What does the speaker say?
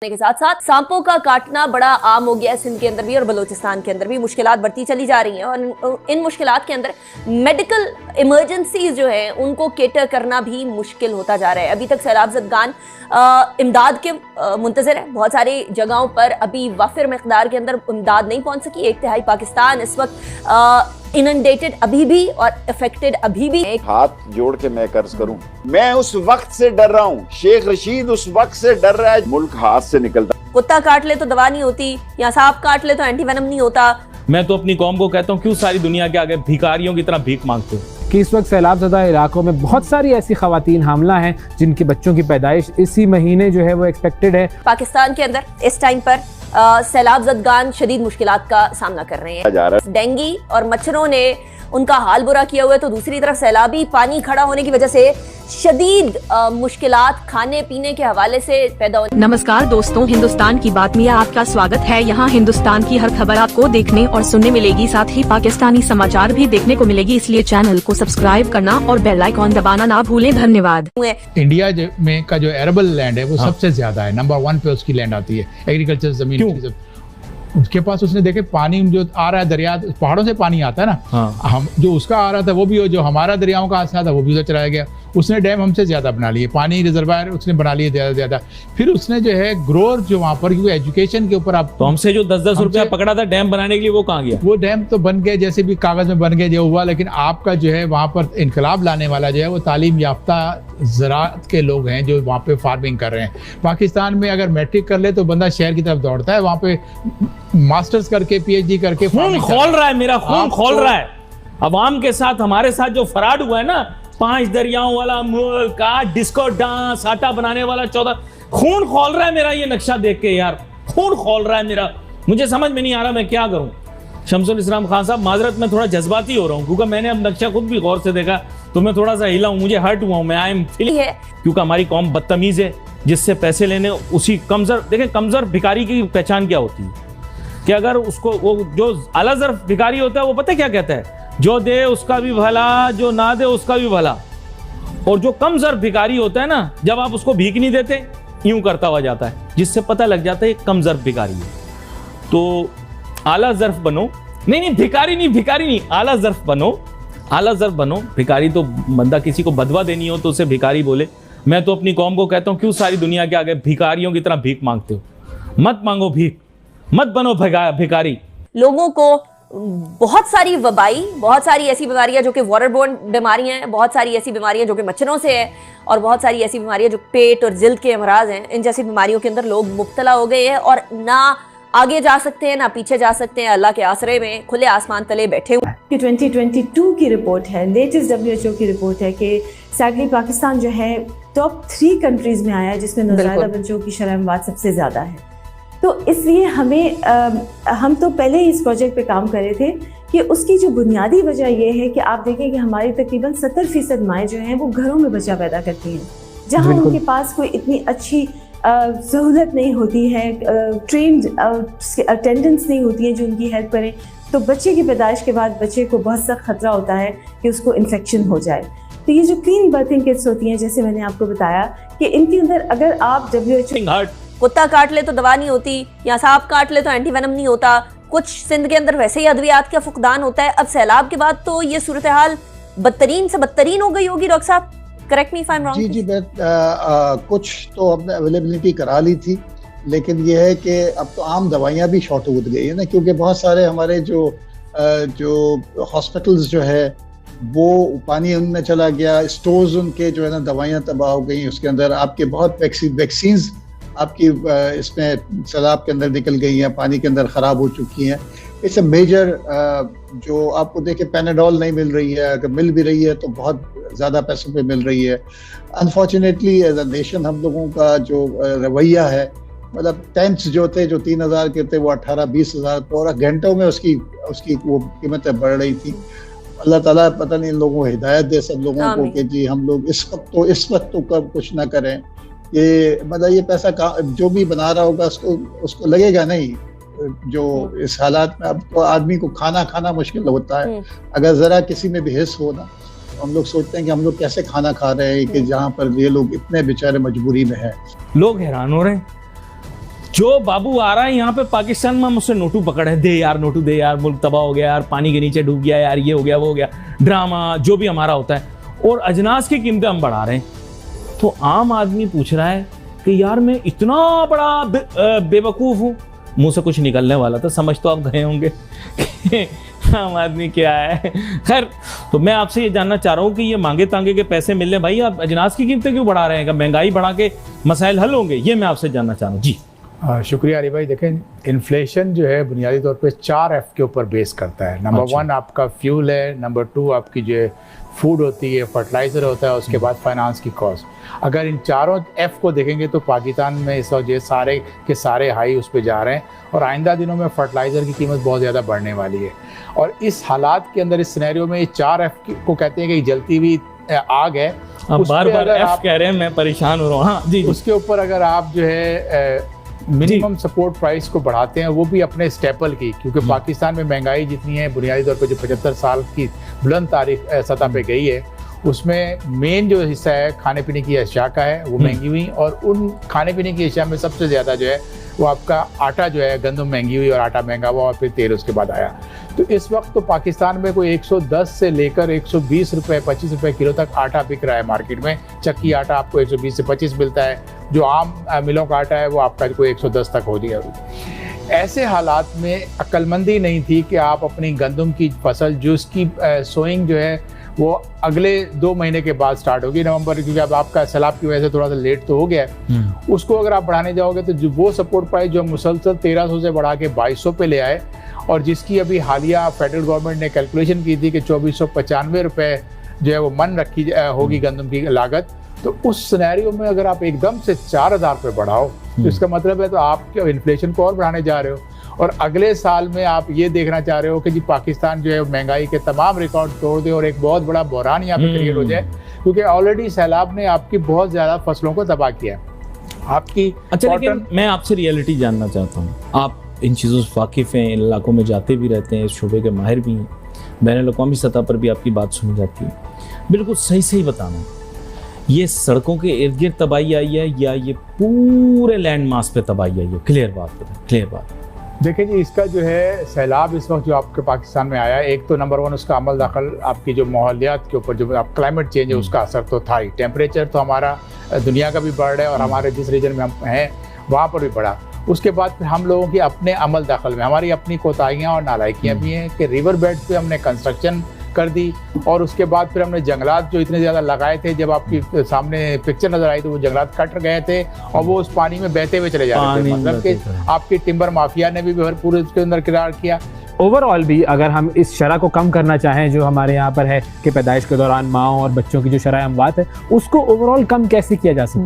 के साथ साथ सांपों का काटना बड़ा आम हो गया है सिंध के अंदर भी और बलूचिस्तान के अंदर भी। मुश्किलात बढ़ती चली जा रही हैं और इन मुश्किलात के अंदर मेडिकल इमरजेंसीज जो है उनको केटर करना भी मुश्किल होता जा रहा है। अभी तक सैलाब ज़दगान इमदाद के मुंतज़िर है। बहुत सारी जगहों पर अभी वाफिर मकदार के अंदर इमदाद नहीं पहुंच सकी। 1/3 पाकिस्तान इस वक्त इनंडेटेड अभी भी और अफेक्टेड अभी भी। हाथ जोड़ के मैं कर्ज करूं, मैं उस वक्त से डर रहा हूं। शेख रशीद उस वक्त से डर रहा है, मुल्क हाथ से निकलता। कुत्ता काट ले तो दवा नहीं होती, या सांप काट ले तो एंटीवेनम नहीं होता। मैं तो अपनी कौम को कहता हूँ, क्यों सारी दुनिया के आगे भिखारियों की तरह भीख मांगते हो? कि इस वक्त सैलाब ज़दा इलाकों में बहुत सारी ऐसी खवातीन हामला हैं जिनके बच्चों की पैदाइश इसी महीने जो है वो एक्सपेक्टेड है। पाकिस्तान के अंदर इस टाइम पर सैलाब ज़दगान शदीद मुश्किलात का सामना कर रहे हैं। डेंगू और मच्छरों ने उनका हाल बुरा किया हुआ है, तो दूसरी तरफ सैलाबी पानी खड़ा होने की वजह से शदीद मुश्किलात खाने पीने के हवाले से पैदा हो। नमस्कार दोस्तों, हिंदुस्तान की बात में आपका स्वागत है। यहाँ हिंदुस्तान की हर खबर आपको देखने और सुनने मिलेगी, साथ ही पाकिस्तानी समाचार भी देखने को मिलेगी, इसलिए चैनल को सब्सक्राइब करना और बेल आइकॉन दबाना ना भूलें। धन्यवाद। इंडिया में का जो एरेबल लैंड है वो सबसे ज्यादा है, नंबर 1 पे उसकी लैंड आती है, एग्रीकल्चर जमीन। उसके पास उसने देखे पानी जो आ रहा है, दरिया पहाड़ों से पानी आता है ना, हम जो उसका आ रहा था वो भी, जो हमारा दरियाओं का आता था वो भी उधर चलाया गया। उसने डैम हमसे ज्यादा बना लिए, पानी रिजर्वायर उसने बना लिए ज्यादा। फिर उसने जो है ग्रोअर जो वहाँ पर, क्योंकि एजुकेशन के ऊपर आप तो हमसे जो 10-10 रुपया पकड़ा था डैम बनाने के लिए, वो कहाँ गया? वो डैम तो बन गए, जैसे भी कागज में बन गए जो हुआ, लेकिन आपका जो है वहाँ पर इनकलाब लाने वाला जो है वो तालीम याफ्ता ज़राअत के लोग हैं जो वहाँ पे फार्मिंग कर रहे हैं। पाकिस्तान में अगर मैट्रिक कर ले तो बंदा शहर की तरफ दौड़ता है, वहाँ पे मास्टर्स करके PhD करके खून खोल रहा है, मेरा खून खोल रहा है। अवाम के साथ, हमारे साथ जो फराड हुआ है ना, 5 दरियाओं वाला मुल्क का डिस्को डांस, आटा बनाने वाला 14, खून खोल रहा है मेरा ये नक्शा देख के यार, खून खोल रहा है मेरा। मुझे समझ में नहीं आ रहा मैं क्या करूं। शमसुल इस्लाम खान साहब, माजरत में थोड़ा जज्बाती हो रहा हूं क्योंकि मैंने अब नक्शा खुद भी गौर से देखा तो मैं थोड़ा सा हिला हूं, मुझे हर्ट हुआ हूं मैं। आई एम फीलिंग है क्योंकि हमारी कौम बदतमीज है, जिससे पैसे लेने उसी कमजोर। देखें, कमजोर भिखारी की पहचान क्या होती है कि अगर उसको, वो जो आला ज़र्फ भिखारी होता है वो पता क्या कहता है, जो दे उसका भी भला, जो ना दे उसका भी भला। और जो कम ज़र्फ भिखारी होता है ना, जब आप उसको भीख नहीं देते यूं करता हुआ जाता है, जिससे पता लग जाता है कम ज़र्फ भिखारी है। तो आला ज़र्फ बनो, नहीं भिखारी नहीं, आला ज़र्फ बनो, आला ज़र्फ बनो। भिखारी तो बंदा किसी को बदवा देनी हो तो उसे भिखारी बोले। मैं तो अपनी कौम को कहता हूँ, क्यों सारी दुनिया के आगे भिखारियों की तरह भीख मांगते हो? मत मांगो भीख, मत बनो भिखारी। लोगों को बहुत सारी वबाई, बहुत सारी ऐसी बीमारियां जो कि वाटरबोर्न बीमारियां हैं, बहुत सारी ऐसी बीमारियां जो कि मच्छरों से है, और बहुत सारी ऐसी बीमारियां जो पेट और जिल्द के अमराज हैं। इन जैसी बीमारियों के अंदर लोग मुब्तला हो गए हैं और ना आगे जा सकते हैं ना पीछे जा सकते हैं। अल्लाह के आसरे में खुले आसमान तले बैठे हुए। 2022 की रिपोर्ट है, लेटेस्ट WHO की रिपोर्ट है कि सैडली पाकिस्तान जो है टॉप 3 कंट्रीज में आया है जिसमें नौज़ायदा बच्चों की शरह अमवात सबसे ज़्यादा है। तो इसलिए हम तो पहले ही इस प्रोजेक्ट पे काम कर रहे थे कि उसकी जो बुनियादी वजह ये है कि आप देखें कि हमारी तकरीबन 70% माएँ जो हैं वो घरों में बच्चा पैदा करती हैं, जहाँ उनके पास कोई इतनी अच्छी सहूलत नहीं होती है, ट्रेन्ड अटेंडेंट्स नहीं होती हैं जो उनकी हेल्प करें। तो बच्चे की पैदाइश के बाद बच्चे को बहुत सख्त खतरा होता है कि उसको इन्फेक्शन हो जाए। तो ये जो क्लीन बर्थिंग किट्स होती हैं, जैसे मैंने आपको बताया कि इनके अंदर अगर आप WHO, कुत्ता काट ले तो दवा नहीं होती, या सांप काट ले तो एंटीवेनम नहीं होता। कुछ सिंध के अंदर वैसे ही अद्वियात का फुकदान होता है। अब सैलाब के बाद तो ये सूरत हाल बदतरीन से बदतरीन हो गई होगी। डॉक्टर साहब, correct me if I am wrong. जी, मैं कुछ तो हमने अवेलेबिलिटी करा ली थी, लेकिन ये है कि अब तो आम दवाइयाँ भी शॉर्ट हो गई है ना, क्योंकि बहुत सारे हमारे जो हॉस्पिटल्स जो है वो पानी उनमें चला गया, स्टोर्स उनके जो है ना दवाइयाँ तबाह हो गई। उसके अंदर आपके बहुत वैक्सीन्स आपकी इसमें सैलाब के अंदर निकल गई हैं, पानी के अंदर ख़राब हो चुकी हैं। इट्स अ मेजर, जो आपको देखे पैनाडोल नहीं मिल रही है, अगर मिल भी रही है तो बहुत ज़्यादा पैसों पे मिल रही है। अनफॉर्चुनेटली एज अ नेशन हम लोगों का जो रवैया है, मतलब टेंट्स जो थे जो 3000 के थे वो 18-20 हज़ार, पूरा घंटों में उसकी वो कीमतें बढ़ रही थी। अल्लाह ताला पता नहीं इन लोगों को हिदायत दे सब लोगों को कि जी हम लोग इस वक्त तो कब कुछ ना करें। ये मतलब ये पैसा जो भी बना रहा होगा उसको लगेगा नहीं। जो इस हालात में अब तो आदमी को खाना मुश्किल होता है। अगर जरा किसी में भी हिस्स हो ना, तो हम लोग सोचते हैं कि हम लोग कैसे खाना खा रहे हैं कि जहाँ पर ये लोग इतने बेचारे मजबूरी में हैं। लोग हैरान हो रहे हैं जो बाबू आ रहा है यहाँ पे पाकिस्तान में, मुझसे नोटू पकड़ है, दे यार नोटू दे यार, मुल्क तबाह हो गया यार, पानी के नीचे डूब गया यार, ये हो गया वो हो गया, ड्रामा जो भी हमारा होता है, और अजनास की कीमतें हम बढ़ा रहे हैं। तो आम आदमी पूछ रहा है कि यार मैं इतना बड़ा बेवकूफ़ हूँ, मुंह से कुछ निकलने वाला था, समझ तो आप गए होंगे आम आदमी क्या है। खैर, तो मैं आपसे ये जानना चाह रहा हूँ कि ये मांगे तांगे के पैसे मिल रहे, भाई आप अजनास की कीमतें क्यों बढ़ा रहे हैं? महंगाई बढ़ा के मसाइल हल होंगे? ये मैं आपसे जानना चाह रहा हूँ जी। शुक्रिया अली भाई। देखें, इन्फ्लेशन जो है बुनियादी तौर पे 4 F के ऊपर बेस करता है। नंबर 1 आपका फ्यूल है, नंबर 2 आपकी जो है फूड होती है, फर्टिलाइज़र होता है, उसके बाद फाइनेंस की कॉस्ट। अगर इन चारों F को देखेंगे तो पाकिस्तान में इस वक्त ये सारे के सारे हाई उस पर जा रहे हैं, और आइंदा दिनों में फर्टिलाइज़र की कीमत बहुत ज़्यादा बढ़ने वाली है। और इस हालात के अंदर, इस सिनेरियो में, ये 4 F को कहते हैं कि जलती हुई आग है। आप बार-बार F कह रहे हैं, मैं परेशान हो रहा हूँ। हाँ जी। उसके ऊपर अगर आप जो है मिनिमम सपोर्ट प्राइस को बढ़ाते हैं, वो भी अपने स्टेपल की, क्योंकि पाकिस्तान में महंगाई जितनी है बुनियादी तौर पे जो 75 साल की बुलंद तारीख सतह पे गई है, उसमें मेन जो हिस्सा है खाने पीने की अशिया का है, वो महंगी हुई। और उन खाने पीने की अशिया में सबसे ज़्यादा जो है वो आपका आटा जो है, गंदम महंगी हुई और आटा महंगा हुआ, और फिर तेल उसके बाद आया। तो इस वक्त तो पाकिस्तान में कोई 110 से लेकर 120 रुपये 25 रुपये किलो तक आटा बिक रहा है मार्केट में। चक्की आटा आपको 120 से 25 मिलता है, जो आम मिलों का आटा है वो आपका कोई 110 तक हो गया। ऐसे हालात में अक्लमंदी नहीं थी कि आप अपनी गंदम की फसल, जो उसकी सोइंग जो है वो अगले 2 महीने के बाद स्टार्ट होगी, नवंबर, क्योंकि अब आपका सैलाब की वजह से थोड़ा सा लेट तो हो गया है। उसको अगर आप बढ़ाने जाओगे तो जो वो सपोर्ट प्राइस जो मुसलसल 1300 से बढ़ा के 2200 पे ले आए, और जिसकी अभी हालिया फेडरल गवर्नमेंट ने कैलकुलेशन की थी कि 2495 रुपये जो है वो मन रखी होगी गंदम की लागत। तो उस सिनेरियो में अगर आप एकदम से 4000 रुपये बढ़ाओ, तो इसका मतलब है तो आप क्या इन्फ्लेशन को और बढ़ाने जा रहे हो। और अगले साल में आप ये देखना चाह रहे हो कि जी पाकिस्तान जो है महंगाई के तमाम रिकॉर्ड तोड़ दे और एक बहुत बड़ा बहरान यहाँ पे क्रिएट हो जाए, क्योंकि ऑलरेडी सैलाब ने आपकी बहुत ज़्यादा फसलों को तबाह किया है आपकी। अच्छा, लेकिन मैं आपसे रियलिटी जानना चाहता हूँ। आप इन चीज़ों से वाकिफ़ हैं, इन इलाकों में जाते भी रहते हैं, इस शोबे के माहिर भी हैं, बैनुल-अक़वामी सतह पर भी आपकी बात सुनी जाती है। बिल्कुल सही बताना, ये सड़कों के इर्द गिर्द तबाही आई है या ये पूरे लैंड मास पे तबाही आई है? क्लियर बात। देखिए जी, इसका जो है सैलाब इस वक्त जो आपके पाकिस्तान में आया है, एक तो नंबर 1 उसका अमल दखल आपकी जो माहौलियात के ऊपर, जो आप क्लाइमेट चेंज है उसका असर तो था ही। टेम्परेचर तो हमारा दुनिया का भी बढ़ रहा है और हमारे जिस रीजन में हम हैं वहाँ पर भी बढ़ा। उसके बाद फिर हम लोगों की अपने अमल दखल में हमारी अपनी कोताहियाँ और नालायकियाँ भी हैं कि रिवर बेड पे हमने कंस्ट्रक्शन कर दी, और उसके बाद फिर हमने जंगलात जो इतने ज़्यादा लगाए थे, जब आपकी सामने पिक्चर नज़र आई तो वो जंगलात कट गए थे और वो उस पानी में बहते हुए चले जा रहे थे। मतलब कि आपकी टिम्बर माफिया ने भी भरपूर उसके अंदर किरदार किया। ओवरऑल भी अगर हम इस शरह को कम करना चाहें जो हमारे यहाँ पर है कि पैदाइश के दौरान माँ और बच्चों की जो शरह अमवात है, उसको ओवरऑल कम कैसे किया जा सकता है?